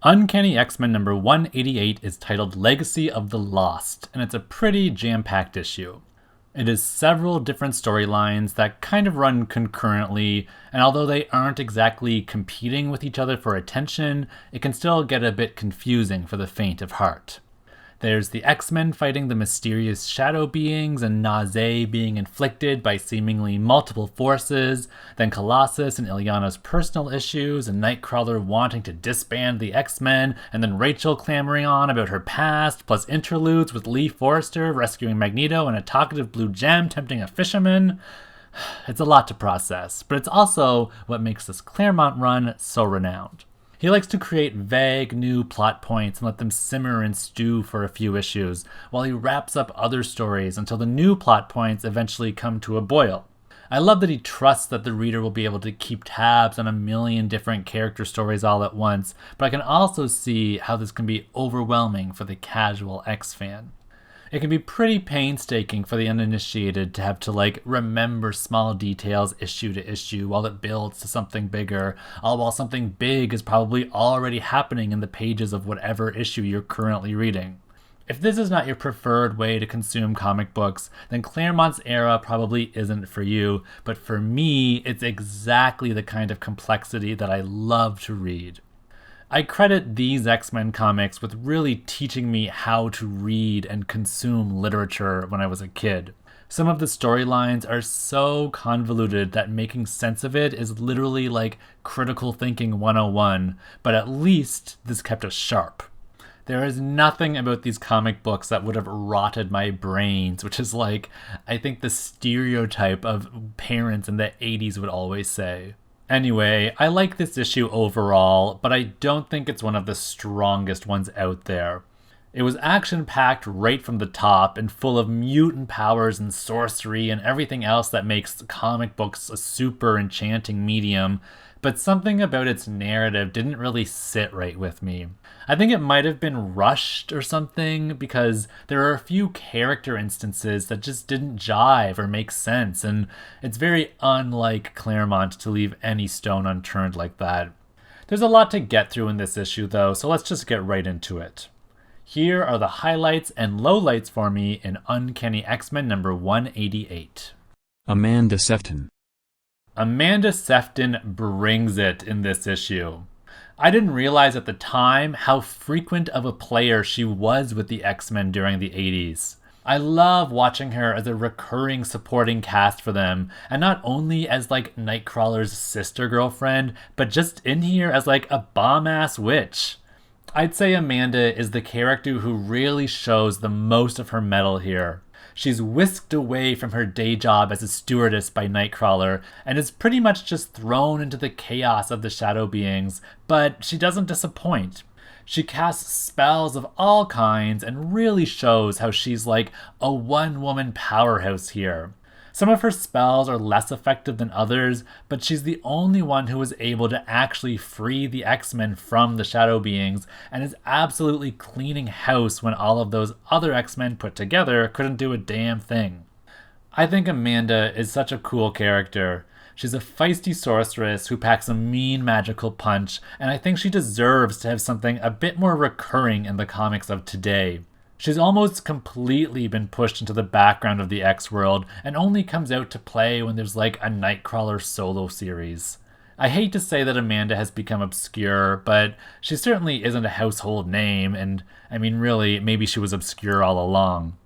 Uncanny X-Men number 188 is titled Legacy of the Lost, and it's a pretty jam-packed issue. It is several different storylines that kind of run concurrently, and although they aren't exactly competing with each other for attention, it can still get a bit confusing for the faint of heart. There's the X-Men fighting the mysterious shadow beings and Nazé being inflicted by seemingly multiple forces, then Colossus and Illyana's personal issues, and Nightcrawler wanting to disband the X-Men, and then Rachel clamoring on about her past, plus interludes with Forrester rescuing Magneto and a talkative blue gem tempting a fisherman. It's a lot to process, but it's also what makes this Claremont run so renowned. He likes to create vague new plot points and let them simmer and stew for a few issues, while he wraps up other stories until the new plot points eventually come to a boil. I love that he trusts that the reader will be able to keep tabs on a million different character stories all at once, but I can also see how this can be overwhelming for the casual X fan. It can be pretty painstaking for the uninitiated to have to remember small details issue to issue while it builds to something bigger, all while something big is probably already happening in the pages of whatever issue you're currently reading. If this is not your preferred way to consume comic books, then Claremont's era probably isn't for you, but for me, it's exactly the kind of complexity that I love to read. I credit these X-Men comics with really teaching me how to read and consume literature when I was a kid. Some of the storylines are so convoluted that making sense of it is literally like critical thinking 101, but at least this kept us sharp. There is nothing about these comic books that would have rotted my brains, which is I think the stereotype of parents in the 80s would always say. Anyway, I like this issue overall, but I don't think it's one of the strongest ones out there. It was action-packed right from the top and full of mutant powers and sorcery and everything else that makes comic books a super enchanting medium, but something about its narrative didn't really sit right with me. I think it might have been rushed or something, because there are a few character instances that just didn't jive or make sense, and it's very unlike Claremont to leave any stone unturned like that. There's a lot to get through in this issue though, so let's just get right into it. Here are the highlights and lowlights for me in Uncanny X-Men number 188. Amanda Sefton. Amanda Sefton brings it in this issue. I didn't realize at the time how frequent of a player she was with the X-Men during the 80s. I love watching her as a recurring supporting cast for them, and not only as Nightcrawler's sister girlfriend, but just in here as a bomb-ass witch. I'd say Amanda is the character who really shows the most of her mettle here. She's whisked away from her day job as a stewardess by Nightcrawler and is pretty much just thrown into the chaos of the shadow beings, but she doesn't disappoint. She casts spells of all kinds and really shows how she's a one-woman powerhouse here. Some of her spells are less effective than others, but she's the only one who was able to actually free the X-Men from the shadow beings, and is absolutely cleaning house when all of those other X-Men put together couldn't do a damn thing. I think Amanda is such a cool character. She's a feisty sorceress who packs a mean magical punch, and I think she deserves to have something a bit more recurring in the comics of today. She's almost completely been pushed into the background of the X-world and only comes out to play when there's a Nightcrawler solo series. I hate to say that Amanda has become obscure, but she certainly isn't a household name, and really, maybe she was obscure all along.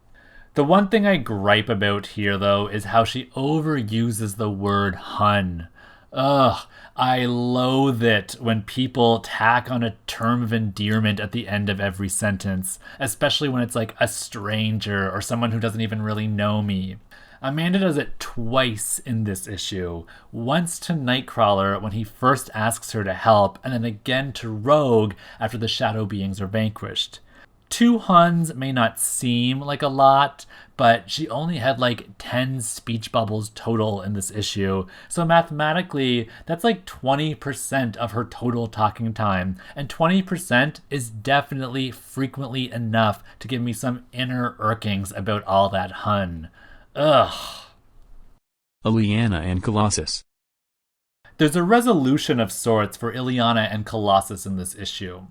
The one thing I gripe about here, though, is how she overuses the word Hun. Ugh, I loathe it when people tack on a term of endearment at the end of every sentence, especially when it's a stranger or someone who doesn't even really know me. Amanda does it twice in this issue. Once to Nightcrawler when he first asks her to help, and then again to Rogue after the shadow beings are vanquished. 2 Huns may not seem like a lot, but she only had 10 speech bubbles total in this issue. So mathematically, that's 20% of her total talking time. And 20% is definitely frequently enough to give me some inner irkings about all that Hun. Ugh. Illyana and Colossus. There's a resolution of sorts for Illyana and Colossus in this issue.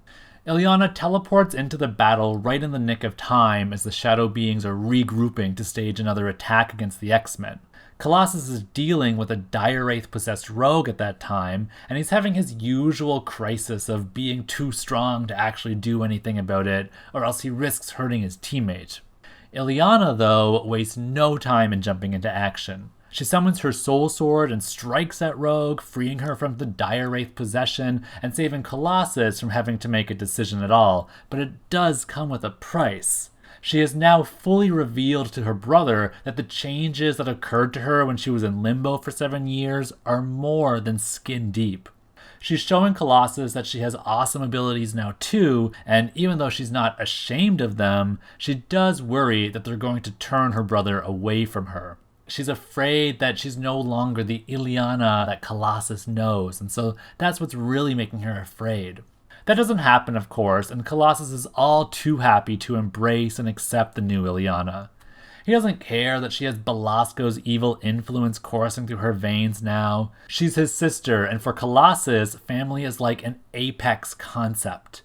Illyana teleports into the battle right in the nick of time as the shadow beings are regrouping to stage another attack against the X-Men. Colossus is dealing with a dire wraith-possessed rogue at that time, and he's having his usual crisis of being too strong to actually do anything about it, or else he risks hurting his teammate. Illyana, though, wastes no time in jumping into action. She summons her soul sword and strikes at Rogue, freeing her from the dire wraith possession and saving Colossus from having to make a decision at all, but it does come with a price. She has now fully revealed to her brother that the changes that occurred to her when she was in limbo for 7 years are more than skin deep. She's showing Colossus that she has awesome abilities now too, and even though she's not ashamed of them, she does worry that they're going to turn her brother away from her. She's afraid that she's no longer the Illyana that Colossus knows, and so that's what's really making her afraid. That doesn't happen, of course, and Colossus is all too happy to embrace and accept the new Illyana. He doesn't care that she has Belasco's evil influence coursing through her veins now. She's his sister, and for Colossus, family is like an apex concept.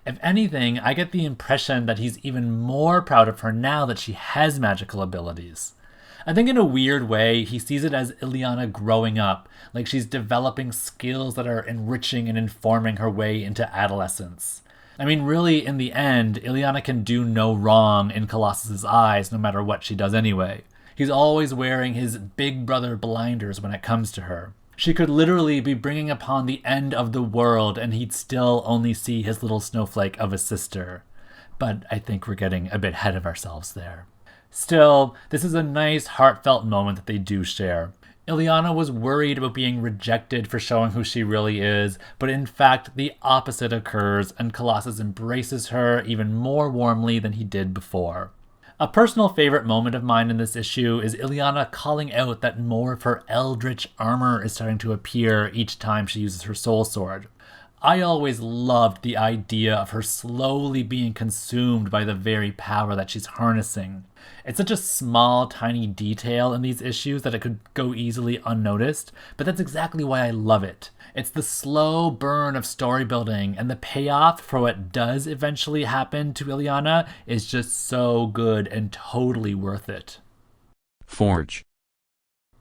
If anything, I get the impression that he's even more proud of her now that she has magical abilities. I think in a weird way, he sees it as Illyana growing up, like she's developing skills that are enriching and informing her way into adolescence. I mean, really, in the end, Illyana can do no wrong in Colossus's eyes, no matter what she does anyway. He's always wearing his big brother blinders when it comes to her. She could literally be bringing upon the end of the world, and he'd still only see his little snowflake of a sister. But I think we're getting a bit ahead of ourselves there. Still, this is a nice, heartfelt moment that they do share. Illyana was worried about being rejected for showing who she really is, but in fact, the opposite occurs, and Colossus embraces her even more warmly than he did before. A personal favorite moment of mine in this issue is Illyana calling out that more of her eldritch armor is starting to appear each time she uses her soul sword. I always loved the idea of her slowly being consumed by the very power that she's harnessing. It's such a small, tiny detail in these issues that it could go easily unnoticed, but that's exactly why I love it. It's the slow burn of story building, and the payoff for what does eventually happen to Illyana is just so good and totally worth it. Forge.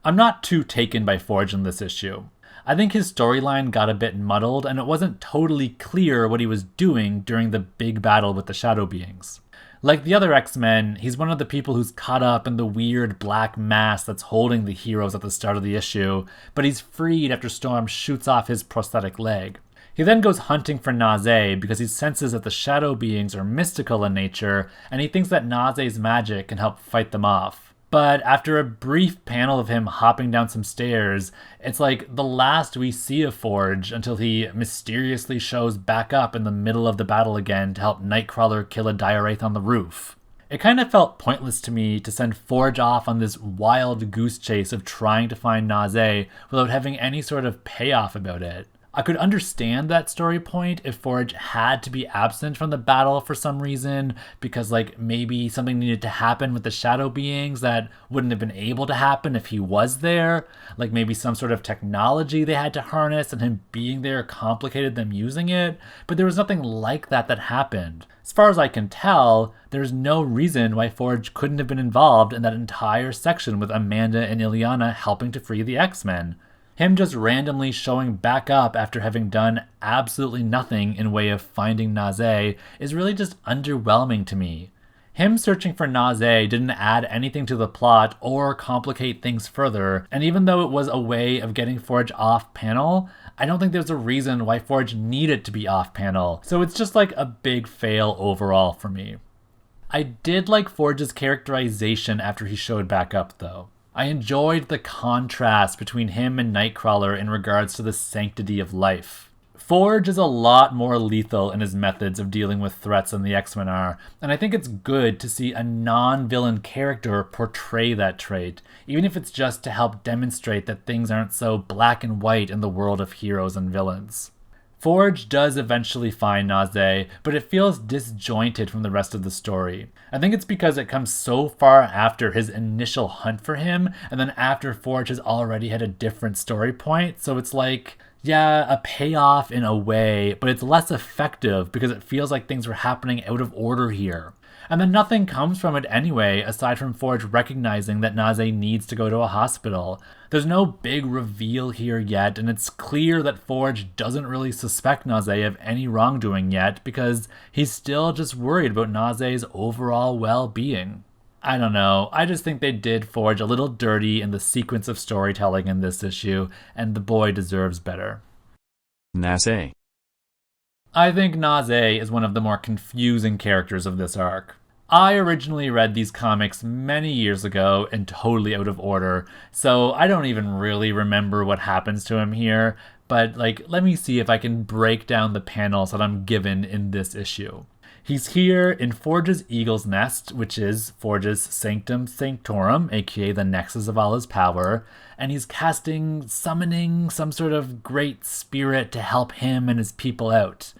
I'm not too taken by Forge in this issue. I think his storyline got a bit muddled, and it wasn't totally clear what he was doing during the big battle with the Shadow Beings. Like the other X-Men, he's one of the people who's caught up in the weird black mass that's holding the heroes at the start of the issue, but he's freed after Storm shoots off his prosthetic leg. He then goes hunting for Nazé because he senses that the Shadow Beings are mystical in nature, and he thinks that Nazé's magic can help fight them off. But after a brief panel of him hopping down some stairs, it's like the last we see of Forge until he mysteriously shows back up in the middle of the battle again to help Nightcrawler kill a dire wraith on the roof. It kind of felt pointless to me to send Forge off on this wild goose chase of trying to find Nazé without having any sort of payoff about it. I could understand that story point if Forge had to be absent from the battle for some reason, because maybe something needed to happen with the Shadow Beings that wouldn't have been able to happen if he was there. Like maybe some sort of technology they had to harness and him being there complicated them using it. But there was nothing like that happened. As far as I can tell, there's no reason why Forge couldn't have been involved in that entire section with Amanda and Illyana helping to free the X-Men. Him just randomly showing back up after having done absolutely nothing in way of finding Nazé is really just underwhelming to me. Him searching for Nazé didn't add anything to the plot or complicate things further, and even though it was a way of getting Forge off-panel, I don't think there's a reason why Forge needed to be off-panel, so it's just a big fail overall for me. I did like Forge's characterization after he showed back up, though. I enjoyed the contrast between him and Nightcrawler in regards to the sanctity of life. Forge is a lot more lethal in his methods of dealing with threats than the X-Men are, and I think it's good to see a non-villain character portray that trait, even if it's just to help demonstrate that things aren't so black and white in the world of heroes and villains. Forge does eventually find Nazé, but it feels disjointed from the rest of the story. I think it's because it comes so far after his initial hunt for him, and then after Forge has already had a different story point, so it's like, yeah, a payoff in a way, but it's less effective because it feels like things were happening out of order here. And then nothing comes from it anyway, aside from Forge recognizing that Nazé needs to go to a hospital. There's no big reveal here yet, and it's clear that Forge doesn't really suspect Nazé of any wrongdoing yet because he's still just worried about Nazé's overall well-being. I don't know, I just think they did Forge a little dirty in the sequence of storytelling in this issue, and the boy deserves better. Nazé. I think Nazé is one of the more confusing characters of this arc. I originally read these comics many years ago and totally out of order, so I don't even really remember what happens to him here, but let me see if I can break down the panels that I'm given in this issue. He's here in Forge's Eagle's Nest, which is Forge's Sanctum Sanctorum, aka the nexus of all his power, and he's summoning some sort of great spirit to help him and his people out.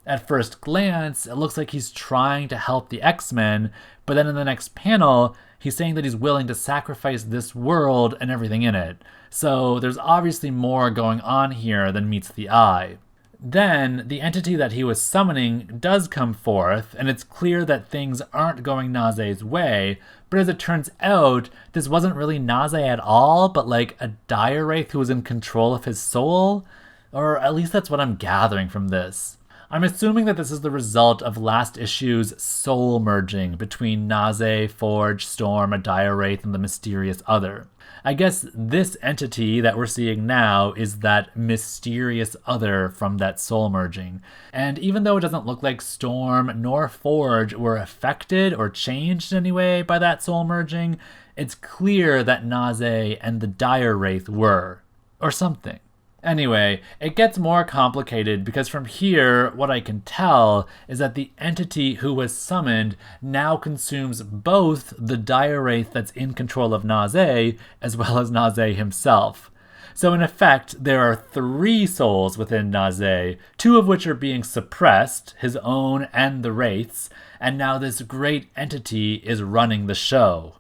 At first glance, it looks like he's trying to help the X-Men, but then in the next panel, he's saying that he's willing to sacrifice this world and everything in it. So there's obviously more going on here than meets the eye. Then, the entity that he was summoning does come forth, and it's clear that things aren't going Nazé's way, but as it turns out, this wasn't really Nazé at all, but a dire wraith who was in control of his soul? Or at least that's what I'm gathering from this. I'm assuming that this is the result of last issue's soul merging between Nazé, Forge, Storm, a dire wraith, and the mysterious other. I guess this entity that we're seeing now is that mysterious other from that soul merging. And even though it doesn't look like Storm nor Forge were affected or changed in any way by that soul merging, it's clear that Nazé and the dire wraith were. Or something. Anyway, it gets more complicated because from here, what I can tell is that the entity who was summoned now consumes both the dire wraith that's in control of Nazé as well as Nazé himself. So in effect, there are 3 souls within Nazé, 2 of which are being suppressed, his own and the wraith's, and now this great entity is running the show.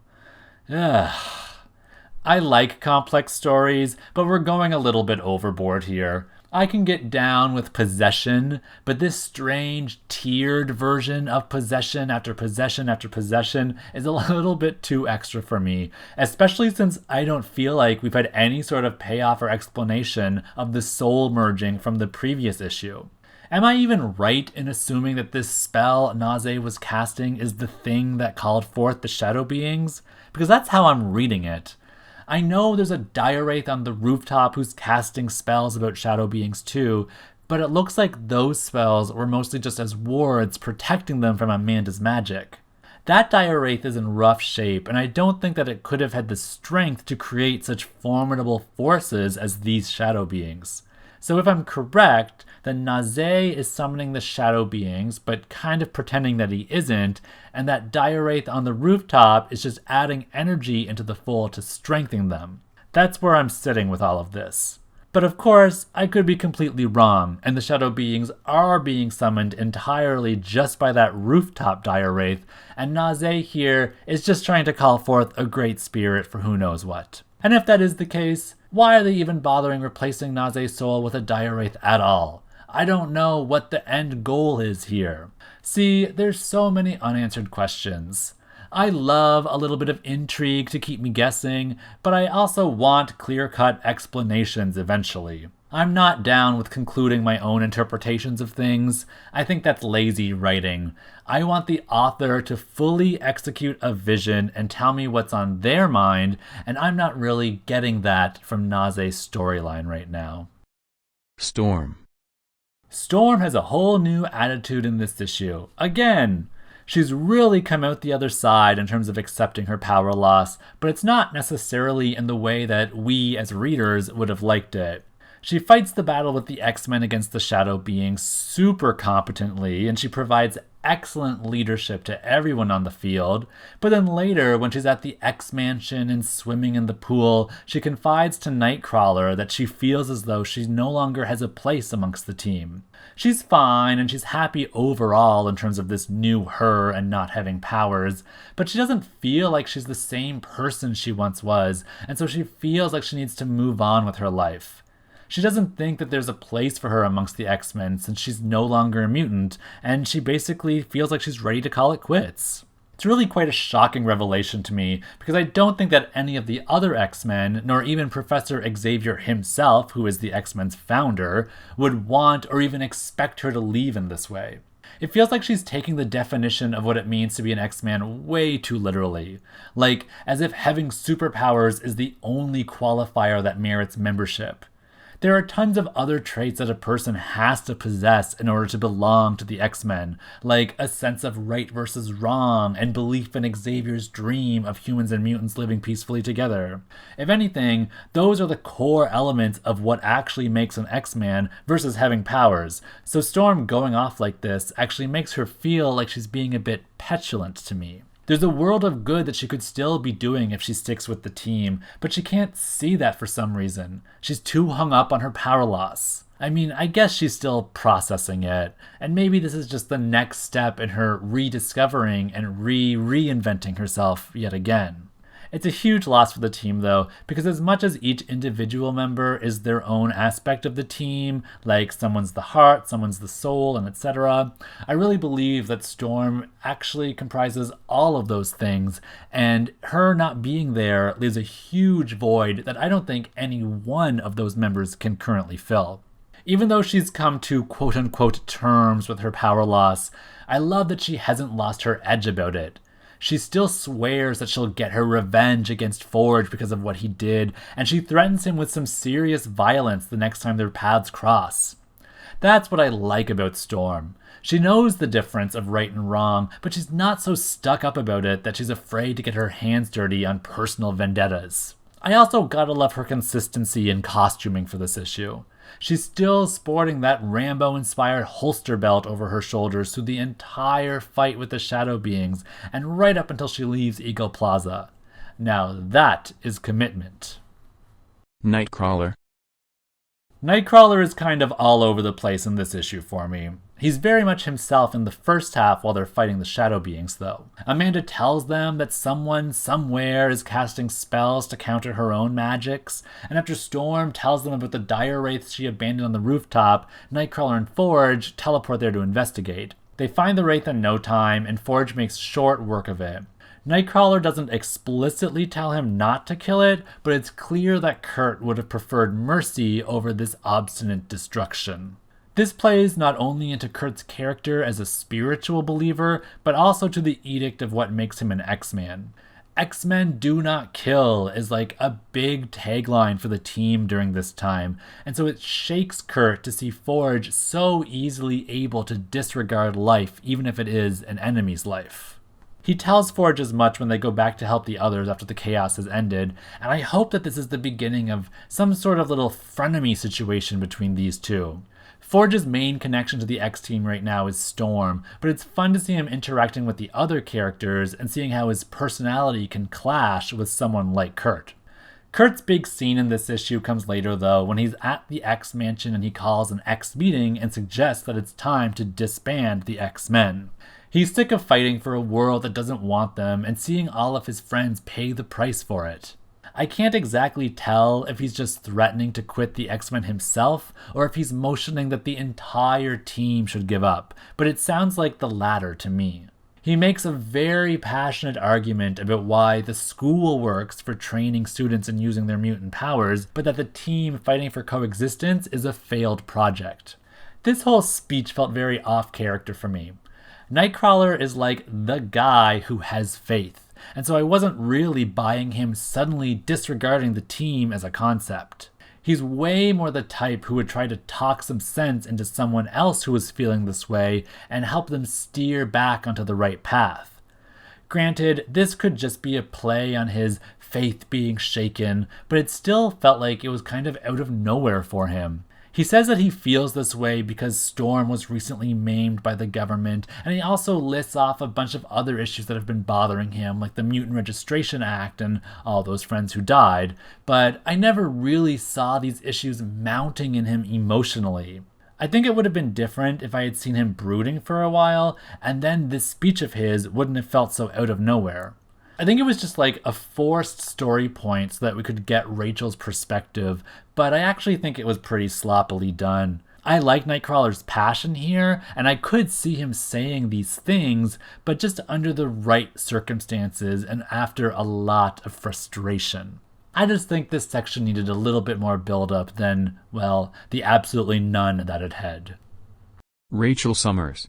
Ugh. I like complex stories, but we're going a little bit overboard here. I can get down with possession, but this strange tiered version of possession after possession after possession is a little bit too extra for me, especially since I don't feel like we've had any sort of payoff or explanation of the soul merging from the previous issue. Am I even right in assuming that this spell Nazé was casting is the thing that called forth the shadow beings? Because that's how I'm reading it. I know there's a dire wraith on the rooftop who's casting spells about shadow beings too, but it looks like those spells were mostly just as wards protecting them from Amanda's magic. That dire wraith is in rough shape, and I don't think that it could have had the strength to create such formidable forces as these shadow beings. So if I'm correct, then Nazé is summoning the shadow beings, but kind of pretending that he isn't, and that dire wraith on the rooftop is just adding energy into the fold to strengthen them. That's where I'm sitting with all of this. But of course, I could be completely wrong, and the shadow beings are being summoned entirely just by that rooftop dire wraith, and Nazé here is just trying to call forth a great spirit for who knows what. And if that is the case, why are they even bothering replacing Nazé's soul with a dire wraith at all? I don't know what the end goal is here. See, there's so many unanswered questions. I love a little bit of intrigue to keep me guessing, but I also want clear-cut explanations eventually. I'm not down with concluding my own interpretations of things. I think that's lazy writing. I want the author to fully execute a vision and tell me what's on their mind, and I'm not really getting that from Nazé's storyline right now. Storm. Storm has a whole new attitude in this issue. Again! She's really come out the other side in terms of accepting her power loss, but it's not necessarily in the way that we as readers would have liked it. She fights the battle with the X-Men against the shadow beings super competently, and she provides excellent leadership to everyone on the field, but then later, when she's at the X-Mansion and swimming in the pool, she confides to Nightcrawler that she feels as though she no longer has a place amongst the team. She's fine and she's happy overall in terms of this new her and not having powers, but she doesn't feel like she's the same person she once was, and so she feels like she needs to move on with her life. She doesn't think that there's a place for her amongst the X-Men since she's no longer a mutant, and she basically feels like she's ready to call it quits. It's really quite a shocking revelation to me, because I don't think that any of the other X-Men, nor even Professor Xavier himself, who is the X-Men's founder, would want or even expect her to leave in this way. It feels like she's taking the definition of what it means to be an X-Man way too literally. Like, as if having superpowers is the only qualifier that merits membership. There are tons of other traits that a person has to possess in order to belong to the X-Men, like a sense of right versus wrong and belief in Xavier's dream of humans and mutants living peacefully together. If anything, those are the core elements of what actually makes an X-Man versus having powers, so Storm going off like this actually makes her feel like she's being a bit petulant to me. There's a world of good that she could still be doing if she sticks with the team, but she can't see that for some reason. She's too hung up on her power loss. I mean, I guess she's still processing it, and maybe this is just the next step in her rediscovering and reinventing herself yet again. It's a huge loss for the team though, because as much as each individual member is their own aspect of the team, like someone's the heart, someone's the soul, and etc., I really believe that Storm actually comprises all of those things, and her not being there leaves a huge void that I don't think any one of those members can currently fill. Even though she's come to quote-unquote terms with her power loss, I love that she hasn't lost her edge about it. She still swears that she'll get her revenge against Forge because of what he did, and she threatens him with some serious violence the next time their paths cross. That's what I like about Storm. She knows the difference of right and wrong, but she's not so stuck up about it that she's afraid to get her hands dirty on personal vendettas. I also gotta love her consistency in costuming for this issue. She's still sporting that Rambo-inspired holster belt over her shoulders through the entire fight with the Shadow Beings, and right up until she leaves Eagle Plaza. Now that is commitment. Nightcrawler. Nightcrawler is kind of all over the place in this issue for me. He's very much himself in the first half while they're fighting the Shadow Beings, though. Amanda tells them that someone somewhere is casting spells to counter her own magics, and after Storm tells them about the dire wraiths she abandoned on the rooftop, Nightcrawler and Forge teleport there to investigate. They find the wraith in no time, and Forge makes short work of it. Nightcrawler doesn't explicitly tell him not to kill it, but it's clear that Kurt would have preferred mercy over this obstinate destruction. This plays not only into Kurt's character as a spiritual believer, but also to the edict of what makes him an X-Man. X-Men do not kill is like a big tagline for the team during this time, and so it shakes Kurt to see Forge so easily able to disregard life, even if it is an enemy's life. He tells Forge as much when they go back to help the others after the chaos has ended, and I hope that this is the beginning of some sort of little frenemy situation between these two. Forge's main connection to the X-Team right now is Storm, but it's fun to see him interacting with the other characters and seeing how his personality can clash with someone like Kurt. Kurt's big scene in this issue comes later though, when he's at the X-Mansion and he calls an X-meeting and suggests that it's time to disband the X-Men. He's sick of fighting for a world that doesn't want them and seeing all of his friends pay the price for it. I can't exactly tell if he's just threatening to quit the X-Men himself, or if he's motioning that the entire team should give up, but it sounds like the latter to me. He makes a very passionate argument about why the school works for training students and using their mutant powers, but that the team fighting for coexistence is a failed project. This whole speech felt very off-character for me. Nightcrawler is like the guy who has faith, and so I wasn't really buying him suddenly disregarding the team as a concept. He's way more the type who would try to talk some sense into someone else who was feeling this way and help them steer back onto the right path. Granted, this could just be a play on his faith being shaken, but it still felt like it was kind of out of nowhere for him. He says that he feels this way because Storm was recently maimed by the government, and he also lists off a bunch of other issues that have been bothering him, like the Mutant Registration Act and all those friends who died, but I never really saw these issues mounting in him emotionally. I think it would have been different if I had seen him brooding for a while, and then this speech of his wouldn't have felt so out of nowhere. I think it was just like a forced story point so that we could get Rachel's perspective, but I actually think it was pretty sloppily done. I like Nightcrawler's passion here, and I could see him saying these things, but just under the right circumstances and after a lot of frustration. I just think this section needed a little bit more build-up than, well, the absolutely none that it had. Rachel Summers.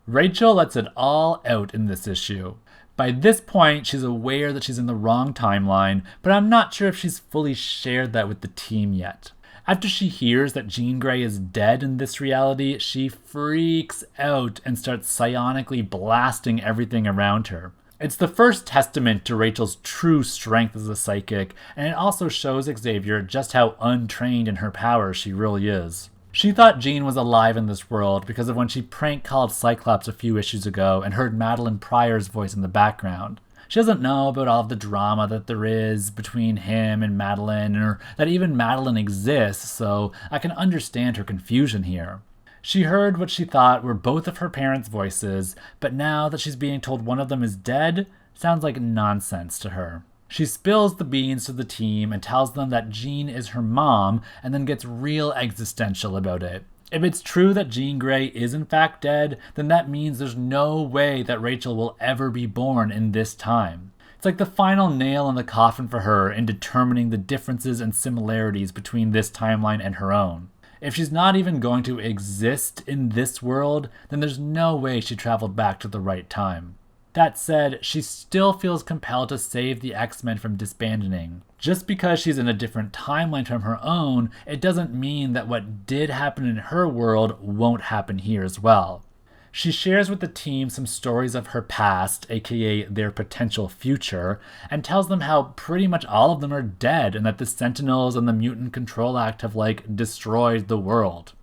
Rachel lets it all out in this issue. By this point, she's aware that she's in the wrong timeline, but I'm not sure if she's fully shared that with the team yet. After she hears that Jean Grey is dead in this reality, she freaks out and starts psionically blasting everything around her. It's the first testament to Rachel's true strength as a psychic, and it also shows Xavier just how untrained in her powers she really is. She thought Jean was alive in this world because of when she prank-called Cyclops a few issues ago and heard Madeline Pryor's voice in the background. She doesn't know about all of the drama that there is between him and Madeline, or that even Madeline exists, so I can understand her confusion here. She heard what she thought were both of her parents' voices, but now that she's being told one of them is dead, sounds like nonsense to her. She spills the beans to the team and tells them that Jean is her mom, and then gets real existential about it. If it's true that Jean Grey is in fact dead, then that means there's no way that Rachel will ever be born in this time. It's like the final nail in the coffin for her in determining the differences and similarities between this timeline and her own. If she's not even going to exist in this world, then there's no way she traveled back to the right time. That said, she still feels compelled to save the X-Men from disbanding. Just because she's in a different timeline from her own, it doesn't mean that what did happen in her world won't happen here as well. She shares with the team some stories of her past, aka their potential future, and tells them how pretty much all of them are dead and that the Sentinels and the Mutant Control Act have, destroyed the world.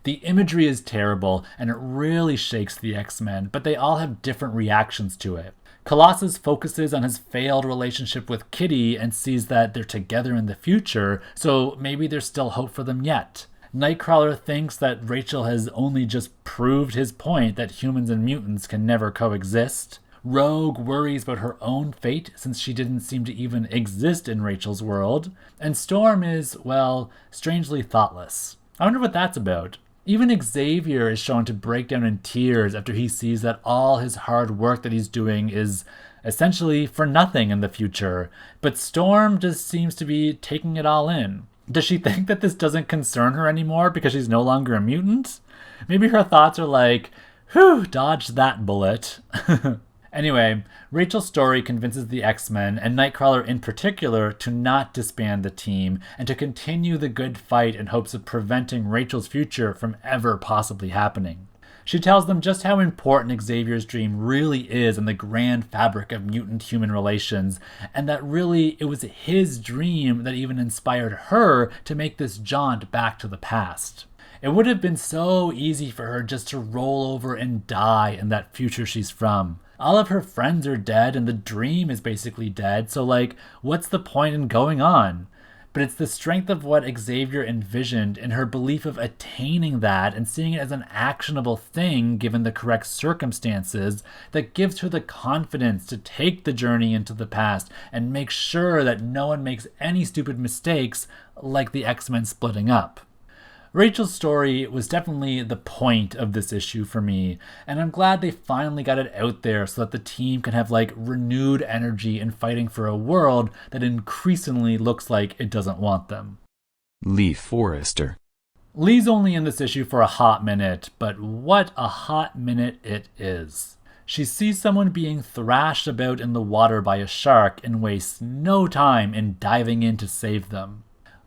The imagery is terrible, and it really shakes the X-Men, but they all have different reactions to it. Colossus focuses on his failed relationship with Kitty and sees that they're together in the future, so maybe there's still hope for them yet. Nightcrawler thinks that Rachel has only just proved his point that humans and mutants can never coexist. Rogue worries about her own fate since she didn't seem to even exist in Rachel's world. And Storm is, well, strangely thoughtless. I wonder what that's about. Even Xavier is shown to break down in tears after he sees that all his hard work that he's doing is essentially for nothing in the future. But Storm just seems to be taking it all in. Does she think that this doesn't concern her anymore because she's no longer a mutant? Maybe her thoughts are like, whew, dodge that bullet. Anyway, Rachel's story convinces the X-Men, and Nightcrawler in particular, to not disband the team and to continue the good fight in hopes of preventing Rachel's future from ever possibly happening. She tells them just how important Xavier's dream really is in the grand fabric of mutant-human relations, and that really it was his dream that even inspired her to make this jaunt back to the past. It would have been so easy for her just to roll over and die in that future she's from. All of her friends are dead and the dream is basically dead, so what's the point in going on? But it's the strength of what Xavier envisioned and her belief of attaining that and seeing it as an actionable thing given the correct circumstances that gives her the confidence to take the journey into the past and make sure that no one makes any stupid mistakes like the X-Men splitting up. Rachel's story was definitely the point of this issue for me, and I'm glad they finally got it out there so that the team can have renewed energy in fighting for a world that increasingly looks like it doesn't want them. Lee Forrester. Lee's only in this issue for a hot minute, but what a hot minute it is. She sees someone being thrashed about in the water by a shark and wastes no time in diving in to save them.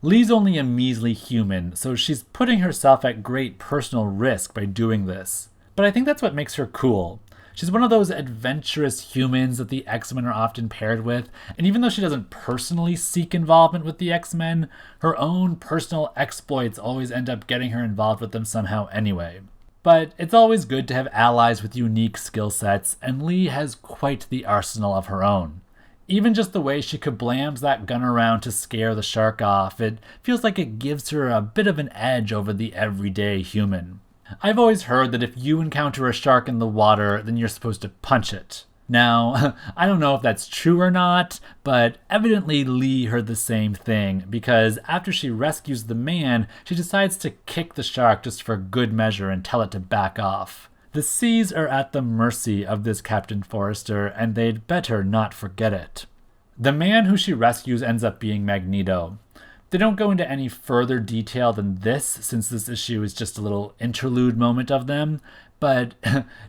Lee's only a measly human, so she's putting herself at great personal risk by doing this. But I think that's what makes her cool. She's one of those adventurous humans that the X-Men are often paired with, and even though she doesn't personally seek involvement with the X-Men, her own personal exploits always end up getting her involved with them somehow anyway. But it's always good to have allies with unique skill sets, and Lee has quite the arsenal of her own. Even just the way she kablams that gun around to scare the shark off, it feels like it gives her a bit of an edge over the everyday human. I've always heard that if you encounter a shark in the water, then you're supposed to punch it. Now, I don't know if that's true or not, but evidently Lee heard the same thing, because after she rescues the man, she decides to kick the shark just for good measure and tell it to back off. The seas are at the mercy of this Captain Forrester, and they'd better not forget it. The man who she rescues ends up being Magneto. They don't go into any further detail than this, since this issue is just a little interlude moment of them, but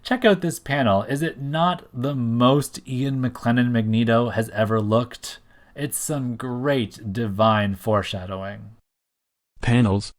check out this panel. Is it not the most Ian McLennan Magneto has ever looked? It's some great divine foreshadowing. Panels.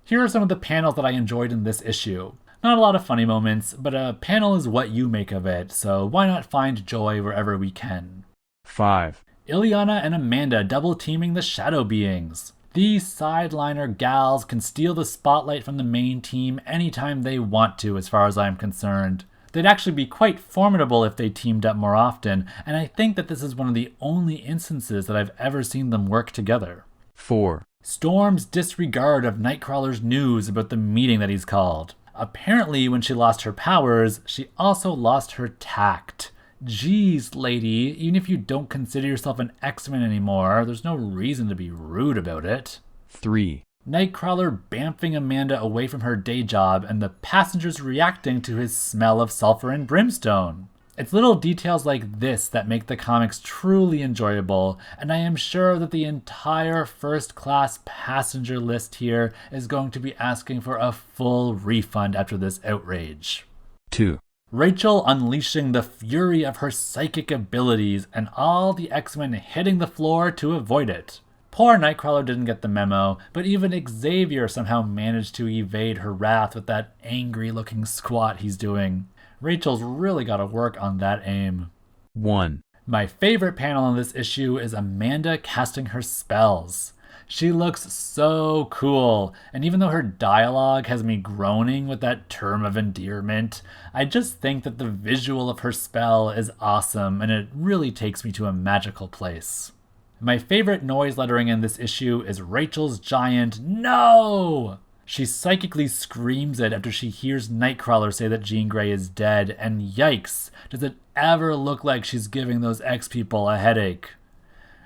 Here are some of the panels that I enjoyed in this issue. Not a lot of funny moments, but a panel is what you make of it, so why not find joy wherever we can? 5. Illyana and Amanda double-teaming the Shadow Beings. These sideliner gals can steal the spotlight from the main team anytime they want to, as far as I'm concerned. They'd actually be quite formidable if they teamed up more often, and I think that this is one of the only instances that I've ever seen them work together. 4. Storm's disregard of Nightcrawler's news about the meeting that he's called. Apparently, when she lost her powers, she also lost her tact. Jeez, lady, even if you don't consider yourself an X-Men anymore, there's no reason to be rude about it. 3. Nightcrawler bamfing Amanda away from her day job and the passengers reacting to his smell of sulfur and brimstone. It's little details like this that make the comics truly enjoyable, and I am sure that the entire first-class passenger list here is going to be asking for a full refund after this outrage. 2. Rachel unleashing the fury of her psychic abilities and all the X-Men hitting the floor to avoid it. Poor Nightcrawler didn't get the memo, but even Xavier somehow managed to evade her wrath with that angry-looking squat he's doing. Rachel's really got to work on that aim. 1. My favorite panel in this issue is Amanda casting her spells. She looks so cool, and even though her dialogue has me groaning with that term of endearment, I just think that the visual of her spell is awesome, and it really takes me to a magical place. My favorite noise lettering in this issue is Rachel's giant "No!" She psychically screams it after she hears Nightcrawler say that Jean Grey is dead, and yikes, does it ever look like she's giving those X-people a headache.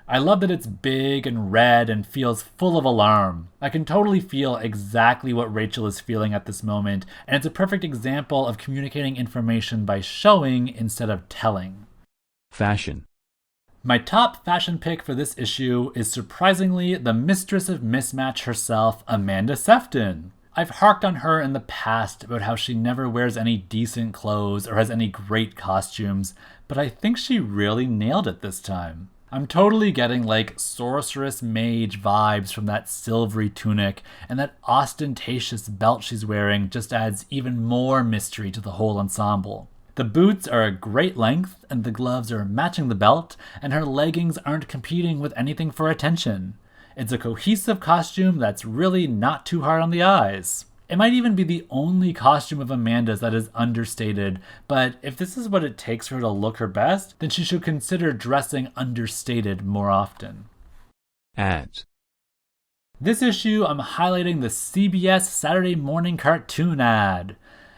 I love that it's big and red and feels full of alarm. I can totally feel exactly what Rachel is feeling at this moment, and it's a perfect example of communicating information by showing instead of telling. Fashion. My top fashion pick for this issue is surprisingly the mistress of mismatch herself, Amanda Sefton. I've harked on her in the past about how she never wears any decent clothes or has any great costumes, but I think she really nailed it this time. I'm totally getting like sorceress mage vibes from that silvery tunic, and that ostentatious belt she's wearing just adds even more mystery to the whole ensemble. The boots are a great length, and the gloves are matching the belt, and her leggings aren't competing with anything for attention. It's a cohesive costume that's really not too hard on the eyes. It might even be the only costume of Amanda's that is understated, but if this is what it takes for her to look her best, then she should consider dressing understated more often. Ads. This issue, I'm highlighting the CBS Saturday morning cartoon ad.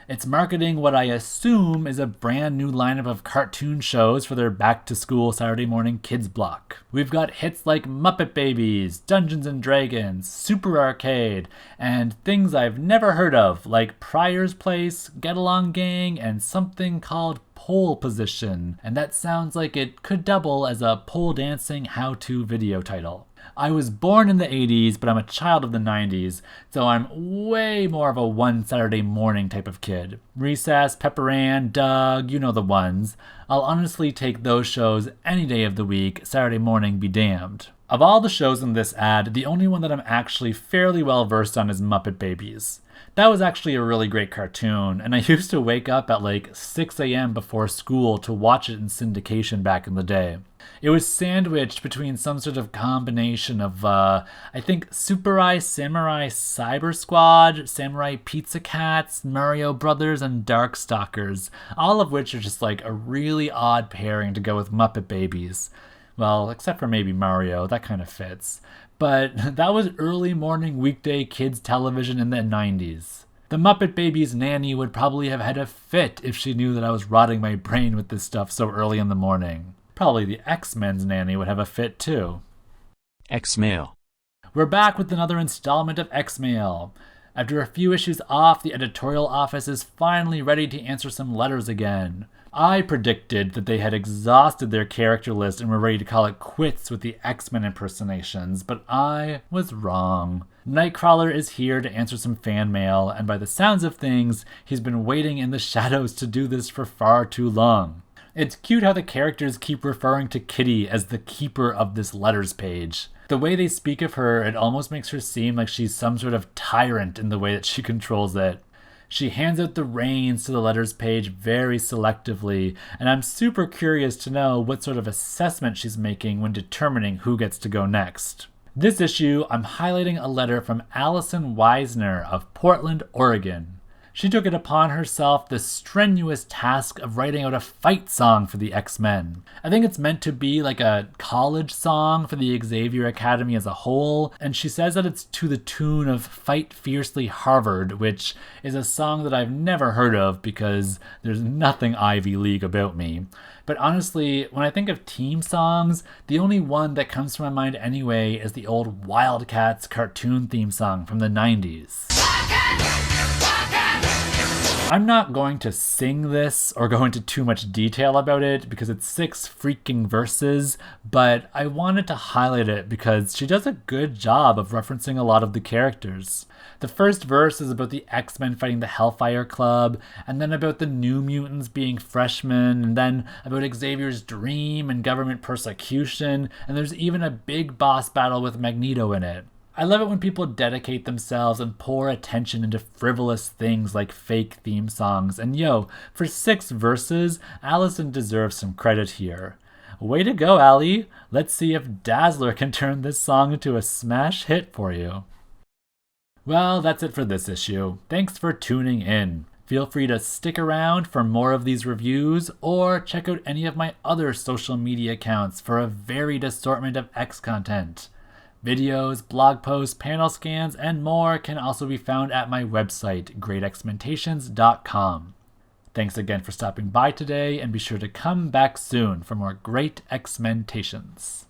It's marketing what I assume is a brand new lineup of cartoon shows for their back-to-school Saturday morning kids block. We've got hits like Muppet Babies, Dungeons & Dragons, Super Arcade, and things I've never heard of like Pryor's Place, Get Along Gang, and something called Pole Position, and that sounds like it could double as a pole dancing how-to video title. I was born in the 80s, but I'm a child of the 90s, so I'm way more of a one Saturday morning type of kid. Recess, Pepper Ann, Doug, you know the ones. I'll honestly take those shows any day of the week, Saturday morning be damned. Of all the shows in this ad, the only one that I'm actually fairly well versed on is Muppet Babies. That was actually a really great cartoon, and I used to wake up at like 6 a.m. before school to watch it in syndication back in the day. It was sandwiched between some sort of combination of, I think, Super Samurai Cyber Squad, Samurai Pizza Cats, Mario Brothers, and Darkstalkers, all of which are just like a really odd pairing to go with Muppet Babies. Well, except for maybe Mario, that kind of fits. But that was early morning weekday kids television in the 90s. The Muppet Babies nanny would probably have had a fit if she knew that I was rotting my brain with this stuff so early in the morning. Probably the X-Men's nanny would have a fit too. X-Mail. We're back with another installment of X-Mail. After a few issues off, the editorial office is finally ready to answer some letters again. I predicted that they had exhausted their character list and were ready to call it quits with the X-Men impersonations, but I was wrong. Nightcrawler is here to answer some fan mail, and by the sounds of things, he's been waiting in the shadows to do this for far too long. It's cute how the characters keep referring to Kitty as the keeper of this letters page. The way they speak of her, it almost makes her seem like she's some sort of tyrant in the way that she controls it. She hands out the reins to the letters page very selectively, and I'm super curious to know what sort of assessment she's making when determining who gets to go next. This issue, I'm highlighting a letter from Allison Weisner of Portland, Oregon. She took it upon herself the strenuous task of writing out a fight song for the X-Men. I think it's meant to be like a college song for the Xavier Academy as a whole, and she says that it's to the tune of Fight Fiercely Harvard, which is a song that I've never heard of because there's nothing Ivy League about me. But honestly, when I think of team songs, the only one that comes to my mind anyway is the old Wildcats cartoon theme song from the 90s. I'm not going to sing this or go into too much detail about it because it's 6 freaking verses, but I wanted to highlight it because she does a good job of referencing a lot of the characters. The first verse is about the X-Men fighting the Hellfire Club, and then about the New Mutants being freshmen, and then about Xavier's dream and government persecution, and there's even a big boss battle with Magneto in it. I love it when people dedicate themselves and pour attention into frivolous things like fake theme songs, and for 6 verses, Allison deserves some credit here. Way to go, Allie! Let's see if Dazzler can turn this song into a smash hit for you. Well, that's it for this issue. Thanks for tuning in. Feel free to stick around for more of these reviews, or check out any of my other social media accounts for a varied assortment of X content. Videos, blog posts, panel scans, and more can also be found at my website, greatxmentations.com. Thanks again for stopping by today, and be sure to come back soon for more Great X-Mentations.